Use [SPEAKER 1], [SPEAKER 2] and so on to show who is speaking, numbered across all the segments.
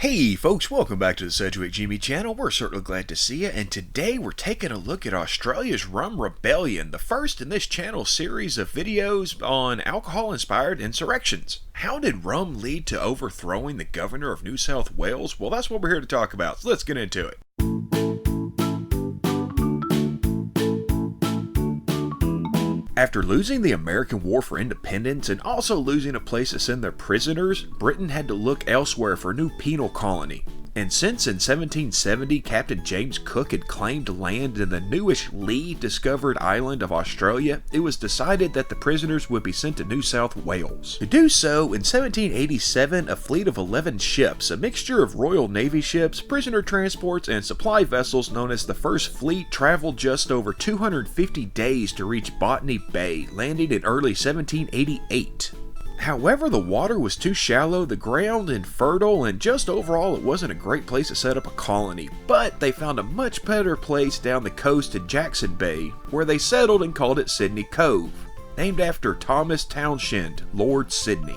[SPEAKER 1] Hey folks, welcome back to the Sedgwick Jimmy channel. We're certainly glad to see you, and today we're taking a look at Australia's Rum Rebellion, the first in this channel's series of videos on alcohol-inspired insurrections. How did rum lead to overthrowing the governor of New South Wales? Well, that's what we're here to talk about, so let's get into it. After losing the American War for Independence and also losing a place to send their prisoners, Britain had to look elsewhere for a new penal colony. And since in 1770 Captain James Cook had claimed land in the newish Lee-discovered island of Australia, it was decided that the prisoners would be sent to New South Wales. To do so, in 1787 a fleet of 11 ships, a mixture of Royal Navy ships, prisoner transports, and supply vessels known as the First Fleet, traveled just over 250 days to reach Botany Bay, landing in early 1788. However, the water was too shallow, the ground infertile, and just overall it wasn't a great place to set up a colony, but they found a much better place down the coast in Jackson Bay, where they settled and called it Sydney Cove, named after Thomas Townshend, Lord Sydney.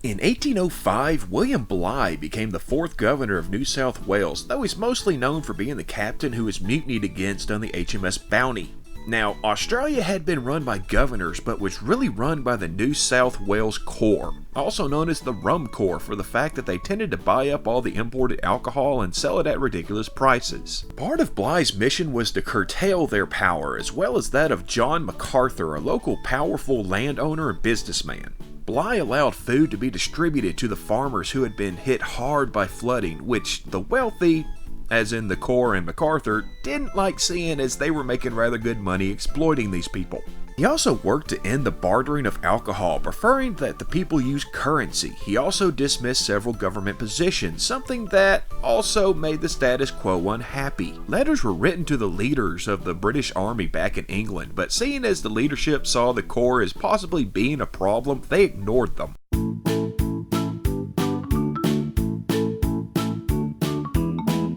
[SPEAKER 1] In 1805, William Bligh became the 4th governor of New South Wales, though he's mostly known for being the captain who was mutinied against on the HMS Bounty. Now, Australia had been run by governors, but was really run by the New South Wales Corps, also known as the Rum Corps, for the fact that they tended to buy up all the imported alcohol and sell it at ridiculous prices. Part of Bligh's mission was to curtail their power, as well as that of John MacArthur, a local powerful landowner and businessman. Bligh allowed food to be distributed to the farmers who had been hit hard by flooding, which the wealthy, as in the Corps and MacArthur, didn't like seeing, as they were making rather good money exploiting these people. He also worked to end the bartering of alcohol, preferring that the people use currency. He also dismissed several government positions, something that also made the status quo unhappy. Letters were written to the leaders of the British Army back in England, but seeing as the leadership saw the Corps as possibly being a problem, they ignored them.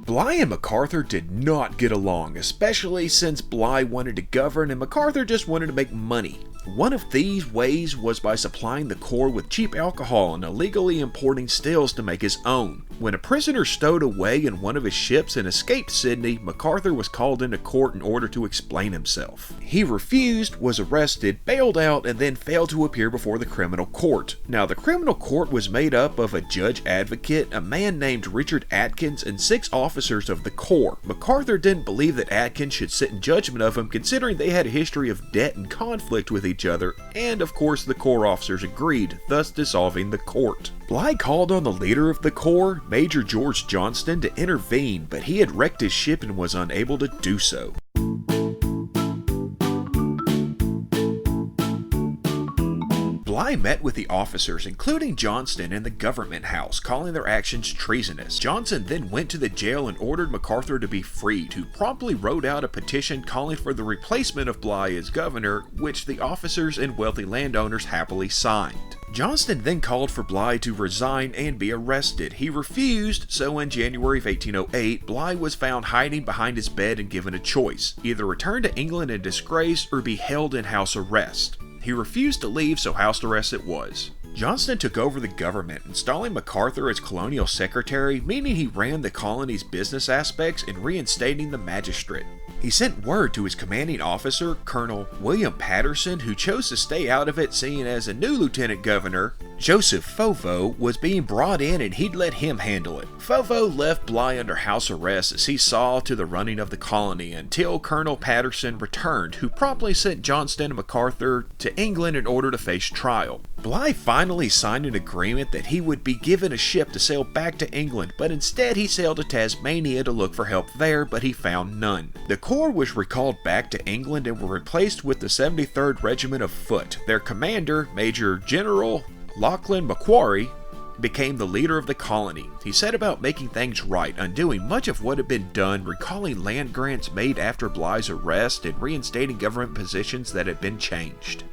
[SPEAKER 1] Bligh and MacArthur did not get along, especially since Bligh wanted to govern and MacArthur just wanted to make money. One of these ways was by supplying the Corps with cheap alcohol and illegally importing stills to make his own. When a prisoner stowed away in one of his ships and escaped Sydney, MacArthur was called into court in order to explain himself. He refused, was arrested, bailed out, and then failed to appear before the criminal court. Now, the criminal court was made up of a judge advocate, a man named Richard Atkins, and 6 officers of the Corps. MacArthur didn't believe that Atkins should sit in judgment of him, considering they had a history of debt and conflict with each other, and of course the Corps officers agreed, thus dissolving the court. Bligh called on the leader of the Corps, Major George Johnston, to intervene, but he had wrecked his ship and was unable to do so. Bligh met with the officers, including Johnston, in the government house, calling their actions treasonous. Johnston then went to the jail and ordered MacArthur to be freed, who promptly wrote out a petition calling for the replacement of Bligh as governor, which the officers and wealthy landowners happily signed. Johnston then called for Bligh to resign and be arrested. He refused, so in January of 1808, Bligh was found hiding behind his bed and given a choice: either return to England in disgrace or be held in house arrest. He refused to leave, so house arrest it was. Johnston took over the government, installing MacArthur as colonial secretary, meaning he ran the colony's business aspects and reinstating the magistrate. He sent word to his commanding officer, Colonel William Patterson, who chose to stay out of it, seeing as a new lieutenant governor, Joseph Fovo, was being brought in and he'd let him handle it. Fovo left Bligh under house arrest as he saw to the running of the colony until Colonel Patterson returned, who promptly sent Johnston and MacArthur to England in order to face trial. Bligh finally signed an agreement that he would be given a ship to sail back to England, but instead he sailed to Tasmania to look for help there, but he found none. The Corps was recalled back to England and were replaced with the 73rd Regiment of Foot. Their commander, Major General Lachlan Macquarie, became the leader of the colony. He set about making things right, undoing much of what had been done, recalling land grants made after Bligh's arrest, and reinstating government positions that had been changed.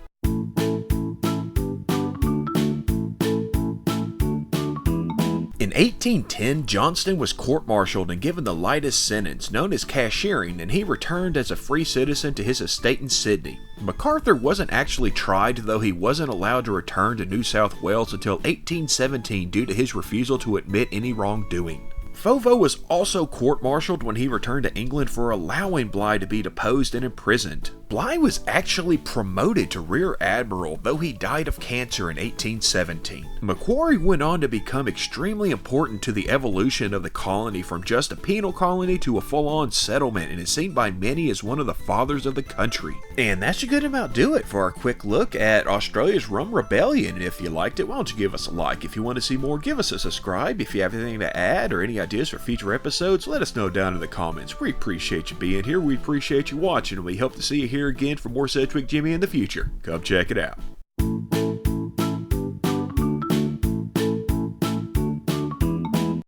[SPEAKER 1] In 1810, Johnston was court-martialed and given the lightest sentence, known as cashiering, and he returned as a free citizen to his estate in Sydney. MacArthur wasn't actually tried, though he wasn't allowed to return to New South Wales until 1817 due to his refusal to admit any wrongdoing. Fovo was also court-martialed when he returned to England for allowing Bligh to be deposed and imprisoned. Bligh was actually promoted to Rear Admiral, though he died of cancer in 1817. Macquarie went on to become extremely important to the evolution of the colony from just a penal colony to a full-on settlement, and is seen by many as one of the fathers of the country. And that should good about do it for our quick look at Australia's Rum Rebellion. If you liked it, why don't you give us a like? If you want to see more, give us a subscribe. If you have anything to add or any ideas for future episodes, let us know down in the comments. We appreciate you being here, we appreciate you watching, and we hope to see you here again for more Sedgwick Jimmy in the future. Come check it out.